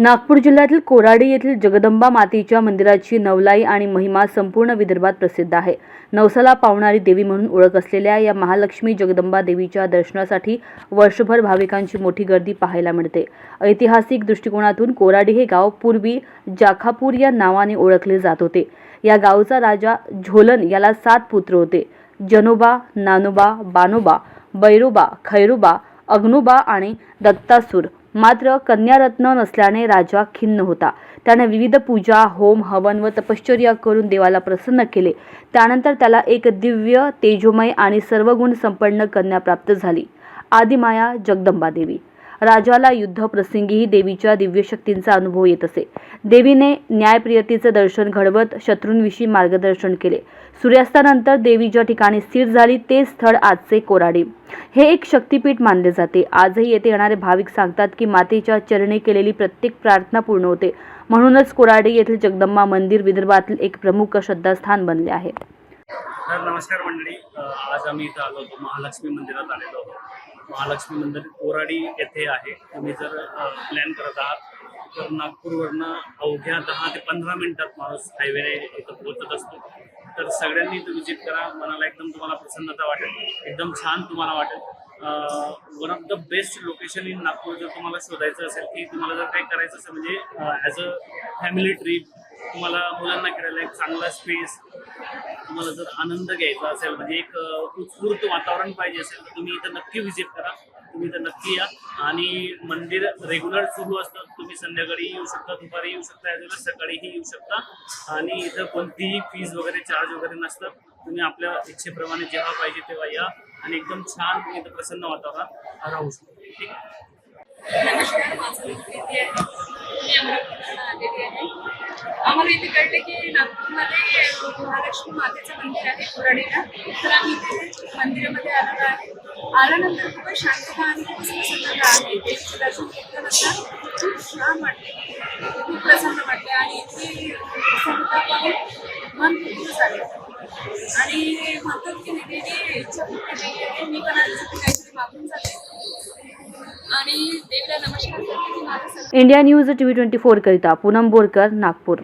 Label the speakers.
Speaker 1: नागपूर जिल्ह्यातील कोराडी येथील जगदंबा मातेच्या मंदिराची नवलाई आणि महिमा संपूर्ण विदर्भात प्रसिद्ध आहे। नवसाला पावणारी देवी म्हणून ओळख असलेल्या या महालक्ष्मी जगदंबा देवीच्या दर्शनासाठी वर्षभर भाविकांची मोठी गर्दी पाहायला मिळते। ऐतिहासिक दृष्टिकोनातून कोराडी हे गाव पूर्वी जाखापूर या नावाने ओळखले जात होते। या गावचा राजा झोलन याला 7 पुत्र होते। जनोबा, नानोबा, बानोबा, बैरोबा, खैरोबा, अग्नोबा आणि दत्तासूर। मात्र कन्यारत्न नसल्याने राजा खिन्न होता। त्याने विविध पूजा, होम, हवन व तपश्चर्या करून देवाला प्रसन्न केले। त्यानंतर त्याला एक दिव्य, तेजोमय आणि सर्वगुण संपन्न कन्या प्राप्त झाली, आदिमाया जगदंबा देवी। राजाला युद्ध प्रसंगीही देवीच्या दिव्य शक्तींचा अनुभव येत असे। देवीने न्यायप्रियतेचे दर्शन घडवत शत्रूंविषयी मार्गदर्शन केले। सूर्यास्तानंतर देवी ज्या ठिकाणी स्थिर झाली ते स्थळ आजचे कोराडी हे एक शक्तिपीठ मानले जाते। आजही येथे येणारे भाविक सांगतात की मातेच्या चरणी केलेली प्रत्येक प्रार्थना पूर्ण होते। म्हणूनच कोराडी येथील जगदंबा मंदिर विदर्भातील एक प्रमुख श्रद्धास्थान बनले आहे।
Speaker 2: नमस्कार मंडळी, आज आम्ही इथं आलो होतो, महालक्ष्मी मंदिरात आलेलो होतो। महालक्ष्मी मंदिर कोराडी येथे आहे। तुम्ही जर प्लॅन करत आहात तर नागपूरवरनं अवघ्या 10 ते 15 मिनिटात माणूस हायवेने इथं पोहोचत असतो। तर सगळ्यांनी इथं व्हिजिट करा, मनाला एकदम तुम्हाला प्रसन्नता वाटेल, एकदम छान तुम्हाला वाटेल। One of the best location in Nagpur जर तुम्हाला शोधायचं असेल की तुम्हाला जर काही करायचं असेल म्हणजे ॲज अ फॅमिली ट्रिप, तुम्हाला मुलांना खेळायला एक चांगला स्पेस, तुम्हाला जर आनंद घ्यायचा असेल म्हणजे एक उत्स्फूर्त वातावरण पाहिजे असेल तर तुम्ही इथं नक्की व्हिजिट करा। तुम्ही इथं नक्की या आणि मंदिर रेग्युलर सुरू असतं। तुम्ही संध्याकाळी येऊ शकता, दुपारी येऊ शकता, यावेळेला सकाळीही येऊ शकता आणि इथं कोणतीही फीज वगैरे चार्ज वगैरे नसतं। तुम्ही आपल्या इच्छेप्रमाणे जेव्हा पाहिजे तेव्हा या आणि एकदम छान तुम्ही इथं प्रसन्न वातावरण राहू शकता। ठीक आहे।
Speaker 3: नमस्कार, माझं नाव प्रीती आहे। मी अमरावतीवरून आलेली आहे। आम्हाला इथे कळलं की नागपूरमध्ये महालक्ष्मी मातेचं मंदिर आहे कोराडीला, तर आम्ही इथे मंदिरामध्ये आलेलो आहे। आल्यानंतर खूप शांतता आणि खूप प्रसन्नता आहे। देवीचं दर्शन घेतल्यानंतर खूप छान वाटले, खूप प्रसन्न वाटले आणि इथे प्रसन्नता पाहून मन खूप झाले आणि म्हणतात की देवीने इच्छा पूर्ण केली आहे। मी पण आज काहीतरी मागून जाते आणि देवीला नमस्कार करते की माझं
Speaker 1: इंडिया न्यूज TV 24 करिता पूनम बोरकर, नागपूर।